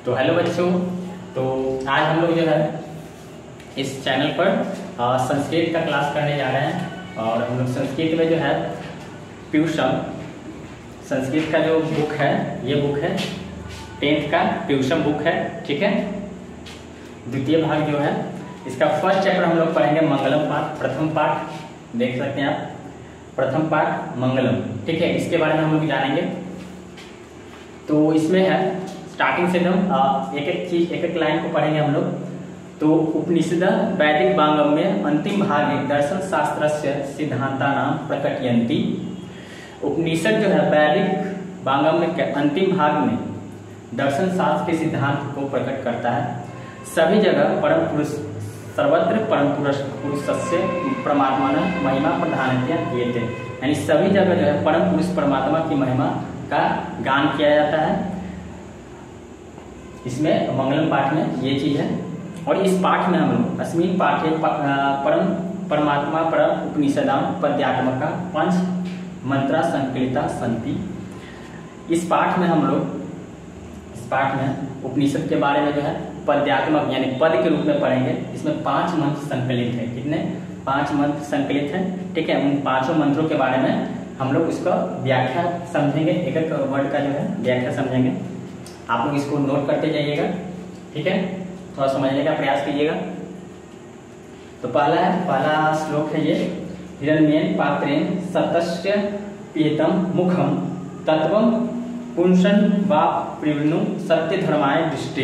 तो हेलो बच्चों, तो आज हम लोग जो है इस चैनल पर संस्कृत का क्लास करने जा रहे हैं। और हम लोग संस्कृत में जो है प्यूषम संस्कृत का जो बुक है, ये बुक है 10th का प्यूषम बुक है, ठीक है। द्वितीय भाग जो है इसका फर्स्ट चैप्टर हम लोग पढ़ेंगे मंगलम पाठ। प्रथम पाठ देख सकते हैं आप, प्रथम पाठ मंगलम, ठीक है। इसके बारे में हम लोग जानेंगे। तो इसमें है स्टार्टिंग से एकदम एक एक चीज एक एक लाइन को पढ़ेंगे हम लोग। तो उपनिषद वैदिक वांगम में अंतिम भागे दर्शन शास्त्र से सिद्धांतानाम प्रकटयन्ति। उपनिषद जो है वैदिक वांगम में के अंतिम भाग में दर्शन शास्त्र के सिद्धांत को प्रकट करता है। सभी जगह परम पुरुष सर्वत्र परम पुरुषस्य परमात्मा महिमा प्रधानत्या किए थे, यानी सभी जगह जो है परम पुरुष परमात्मा की महिमा का गान किया जाता है। इसमें मंगलम पाठ में ये चीज है। और इस पाठ में हम लोग अस्मिन पाठे परम परमात्मा परम उपनिषदाम पद्यात्मका 5 मंत्रा संकलिता संति। इस पाठ में हम लोग उपनिषद के बारे में जो है पद्यात्मक यानी पद के रूप में पढ़ेंगे। इसमें 5 मंत्र संकलित है। कितने? 5 मंत्र संकलित है, ठीक है। उन 5 मंत्रों के बारे में हम लोग उसका व्याख्या समझेंगे, एक एक वर्ड का जो है व्याख्या समझेंगे। आप लोग इसको नोट करते जाइएगा, ठीक है। थोड़ा समझने का प्रयास कीजिएगा। तो पहला श्लोक है ये, हिरण्येन पात्रेण सतस्य पीतम मुखम तत्वम पुंसन वा प्रिवनु सत्य धर्माय दृष्टे।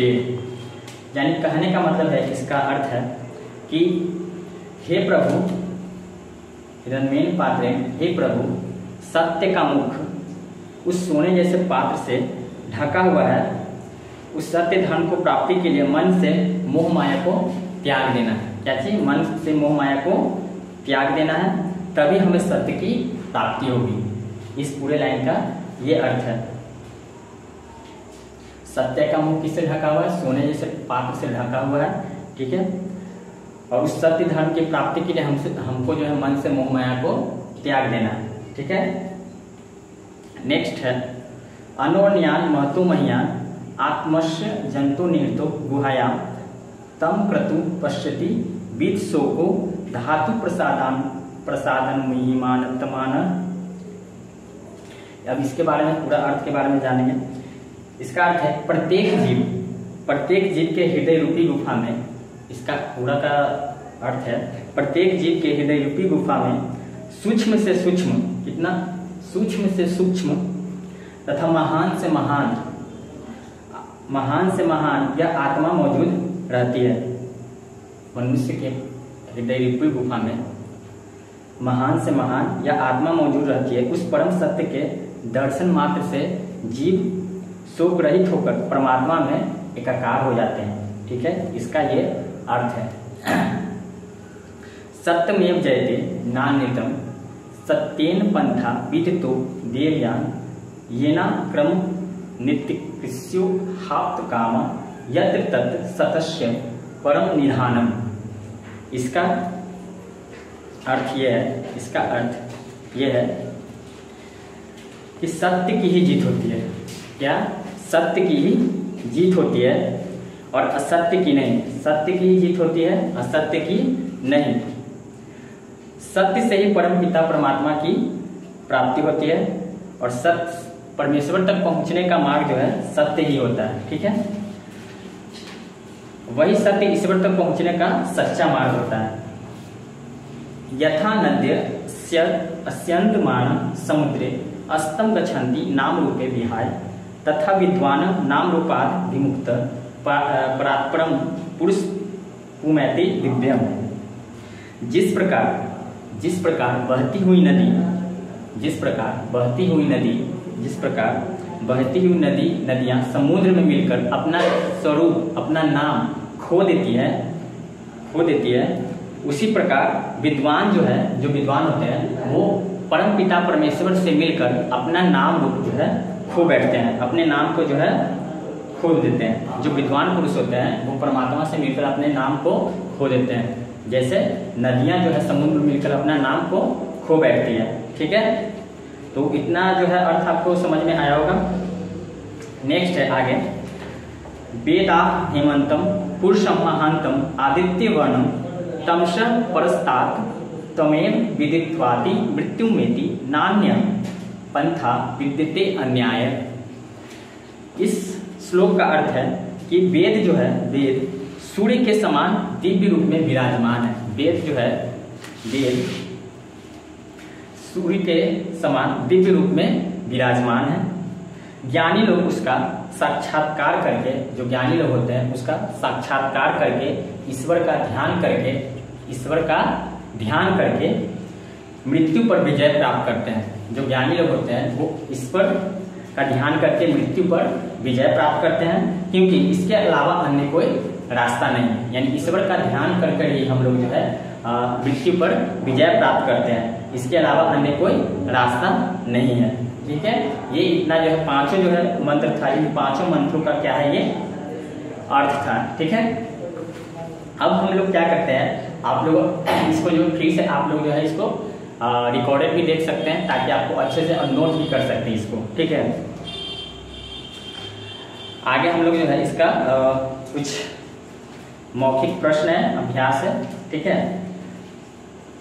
यानी कहने का मतलब है, इसका अर्थ है कि हे प्रभु, हिरण्येन पात्रेण, हे प्रभु, सत्य का मुख उस सोने जैसे पात्र से ढका हुआ है। उस सत्य धर्म को प्राप्ति के लिए मन से मोह माया को त्याग देना है। क्या चीज? मन से मोह माया को त्याग देना है, तभी हमें सत्य की प्राप्ति होगी। इस पूरे लाइन का ये अर्थ है। सत्य का मुख किससे ढका हुआ है? सोने जैसे पात्र से ढका हुआ है, ठीक है। और उस सत्य धर्म की प्राप्ति के लिए हमको जो है मन से मोह माया को त्याग देना है, ठीक है। नेक्स्ट है अनोन्यान महतो महियान आत्मस्य जंतु निहितो गुहायाम तम क्रतु पश्यति बीत शोको धातु प्रसादन महिमानतमान। अब इसके बारे में पूरा अर्थ के बारे में जानेंगे। इसका अर्थ है प्रत्येक जीव के हृदय रूपी गुफा में, इसका पूरा का अर्थ है प्रत्येक जीव के हृदय रूपी गुफा में सूक्ष्म से सूक्ष्म, कितना? सूक्ष्म से सूक्ष्म तथा महान से महान यह आत्मा मौजूद रहती है। मनुष्य के हृदय रूपी गुफा में महान से महान यह आत्मा मौजूद रहती है। उस परम सत्य के दर्शन मात्र से जीव शोक रहित होकर परमात्मा में एकाकार हो जाते हैं, ठीक है। इसका ये अर्थ है। सत्यमेव जयते नान्यतम सत्येन पंथा विदितो देवयान येना क्रम नित्य कृष्यो हाप्त काम यत्र तत् सतस्य परम निधानम। इसका अर्थ ये है, इसका अर्थ ये है कि सत्य की ही जीत होती है। क्या? सत्य की ही जीत होती है और असत्य की नहीं। सत्य की ही जीत होती है, असत्य की नहीं। सत्य से ही परम पिता परमात्मा की प्राप्ति होती है और सत्य परमेश्वर तक पहुंचने का मार्ग जो है सत्य ही होता है, ठीक है। वही सत्य ईश्वर तक पहुंचने का सच्चा मार्ग होता है। यथा नद्य अस्यन्तमान समुद्रे अस्तम गच्छन्ति नाम रूपे विहाय तथा विद्वान नाम रूपाद विमुक्त परात्परम पुरुष पुमैति दिव्यम। जिस प्रकार बहती हुई नदियां समुद्र में मिलकर अपना स्वरूप, अपना नाम खो देती है, उसी प्रकार विद्वान जो विद्वान होते हैं वो परम पिता परमेश्वर से मिलकर अपना नाम रूप जो है खो बैठते हैं, अपने नाम को जो है खो देते हैं। जो विद्वान पुरुष होते हैं वो परमात्मा से मिलकर अपने नाम को खो देते हैं। जैसे नदियां जो है समुद्र में मिलकर अपना नाम को खो बैठती है, ठीक है। तो इतना जो है अर्थ आपको समझ में आया होगा। नेक्स्ट है आगे वेदा हेमंतम पुरुषम महांतम आदित्य वर्णम तमस परस्तात् तमेव विदित्वाति मृत्युमेति नान्य पंथा विद्यते अन्याय। इस श्लोक का अर्थ है कि वेद जो है, वेद सूर्य के समान दिव्य रूप में विराजमान है। वेद जो है, वेद सूर्य के समान दिव्य रूप में विराजमान है। ज्ञानी लोग उसका साक्षात्कार करके, जो ज्ञानी लोग होते हैं उसका साक्षात्कार करके, ईश्वर का ध्यान करके मृत्यु पर विजय प्राप्त करते हैं। जो ज्ञानी लोग होते हैं वो ईश्वर का ध्यान करके मृत्यु पर विजय प्राप्त करते हैं, क्योंकि इसके अलावा अन्य कोई रास्ता नहीं है। यानी ईश्वर का ध्यान कर ही हम लोग जो है मृत्यु पर विजय प्राप्त करते हैं, इसके अलावा अन्य कोई रास्ता नहीं है। ठीक है, ये इतना जो है पांचों जो है मंत्र था, इन पांचों मंत्रों का क्या है ये अर्थ था। ठीक है, अब हम लोग क्या करते हैं, आप लोग इसको जो फ्री से आप लोग जो है इसको रिकॉर्डेड भी देख सकते हैं, ताकि आपको अच्छे से नोट भी कर सकते हैं इसको। ठीक है, आगे हम लोग जो है इसका कुछ मौखिक प्रश्न है, अभ्यास है। ठीक है,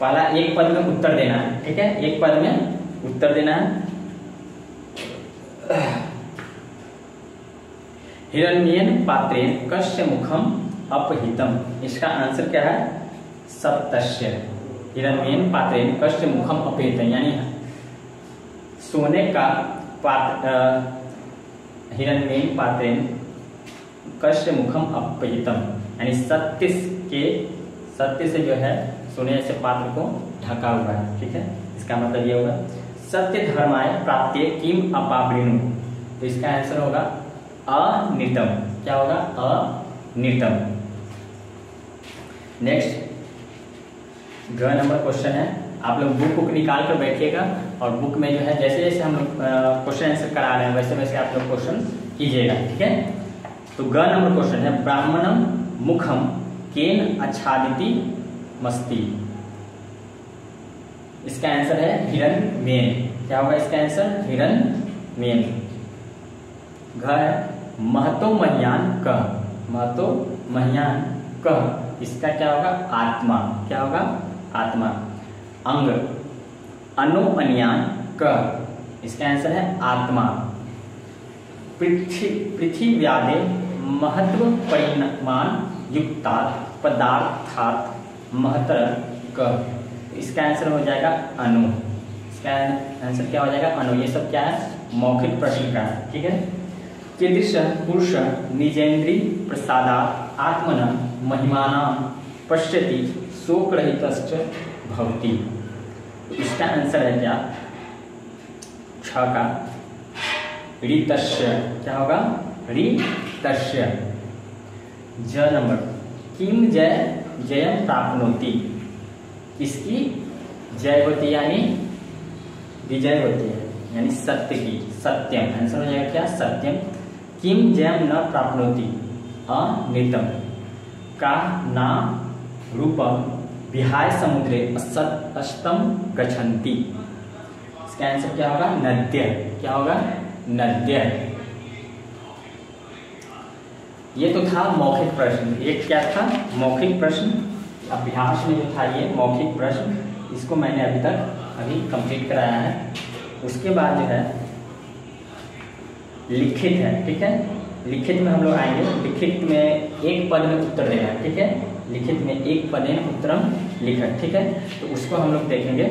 पहला एक पद में उत्तर देना है। ठीक है, एक पद में उत्तर देना है। हिरण्येन पात्रेण कस्य मुखम अपहितम, इसका आंसर क्या है, सप्तस्य। हिरण्येन पात्रेण कस्य मुखम अपहितम, यानी सोने का पात्र, हिरण्येन पात्रेण कस्य मुखम अपहितम, यानी सत्य से जो है सोने से पात्र को ढका हुआ है। ठीक है, इसका मतलब ये होगा सत्य धर्माय प्राप्ते किम अपावृणु, तो इसका आंसर होगा अनितम। क्या होगा, अनितम। नेक्स्ट ग नंबर क्वेश्चन है, आप लोग बुक निकाल कर बैठिएगा और बुक में जो है जैसे जैसे हम लोग क्वेश्चन आंसर करा रहे हैं वैसे वैसे आप लोग क्वेश्चन कीजिएगा। ठीक है, तो ग नंबर क्वेश्चन है ब्राह्मणम मुखम केन आच्छादिति मस्ति, इसका आंसर है हिरण्येन। क्या होगा इसका आंसर, हिरण्येन। घ है महतो मह्यान कह, महतो मह्यान कह, इसका क्या होगा, आत्मा। क्या होगा, आत्मा। अंग अनु अन्यान कह, इसका आंसर है आत्मा। पृथ्व्यादे महत्व परिमाण युक्ता पदार्थात महतर कह, इसका आंसर हो जाएगा अनु। इसका आंसर क्या हो जाएगा, अनु। ये सब क्या है, मौखिक प्रश्न का है। ठीक है, कीदृश पुरुष निजेन्द्रिय प्रसादात् आत्मना महिमाना पश्यति शोकरहितश्च भवति, इसका आंसर है क्या, छ का ऋतस्य। क्या होगा, ऋतस्य। ज नंबर किम जयम प्राप्नोति, इसकी जय होती है यानी विजय होती है, यानी सत्य की, सत्यम। आंसर हो जाएगा क्या, सत्यम। किम जयम न प्राप्नोति अनितम, का ना रूपम विहाय समुद्रे अस्तम गच्छन्ति, इसका आंसर क्या होगा, नद्य। क्या होगा, नद्य। ये तो था मौखिक प्रश्न। एक क्या था, मौखिक प्रश्न। अभ्यास में जो था ये मौखिक प्रश्न, इसको मैंने अभी कंप्लीट कराया है। उसके बाद जो है लिखित है। ठीक है, लिखित में हम लोग आएंगे। लिखित में एक पद में उत्तर देना है। ठीक है, लिखित में एक पदेन उत्तरम लिखित। ठीक है, तो उसको हम लोग देखेंगे।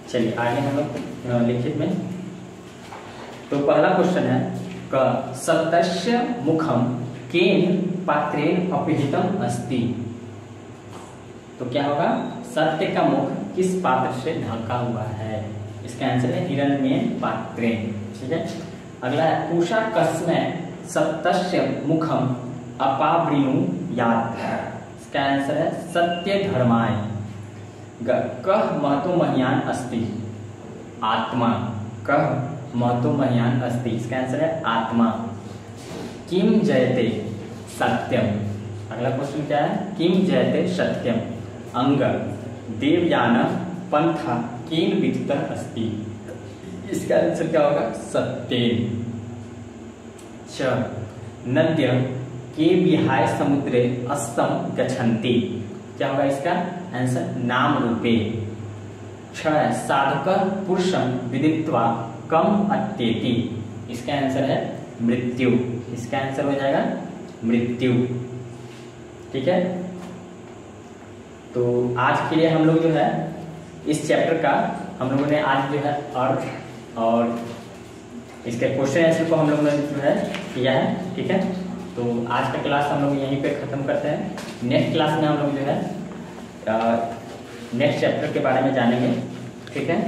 चलिए आगे हम लोग लिखित में। तो पहला क्वेश्चन है क सत्यस्य मुखम केन पात्रेण अपहितम अस्ति, तो क्या होगा, सत्य का मुख किस पात्र से ढका हुआ है, इसका आंसर है हिरण्येन पात्रेण। ठीक है, अगला है पूषा कस्मै सत्यस्य मुखम अपावृणुयात्, इसका आंसर है सत्य धर्माय। कह महतो मह्यान अस्ति, आत्मा। कह महतो मह्यान अस्ति, इसका आंसर है आत्मा। किम जयते सत्यम। अगला क्वेश्चन क्या है, किम जयते सत्यम। अंग देवयान पंथा केन विदितः अस्ति। इसका आंसर क्या होगा, सत्येन। च नद्य के विहाय समुद्रे अस्तम गच्छन्ति। क्या होगा इसका आंसर, नाम रूपे। छ साधक पुरुषम विदित्वा कम अत्येति। इसका आंसर है मृत्यु। इसका आंसर हो जाएगा मृत्यु। ठीक है, तो आज के लिए हम लोग जो है इस चैप्टर का हम लोगों ने आज जो है अर्थ और इसके क्वेश्चन आंसर को हम लोगों ने जो है किया है। ठीक है, तो आज का क्लास हम लोग यहीं पे ख़त्म करते हैं। नेक्स्ट क्लास में हम लोग जो है नेक्स्ट चैप्टर के बारे में जानेंगे। ठीक है।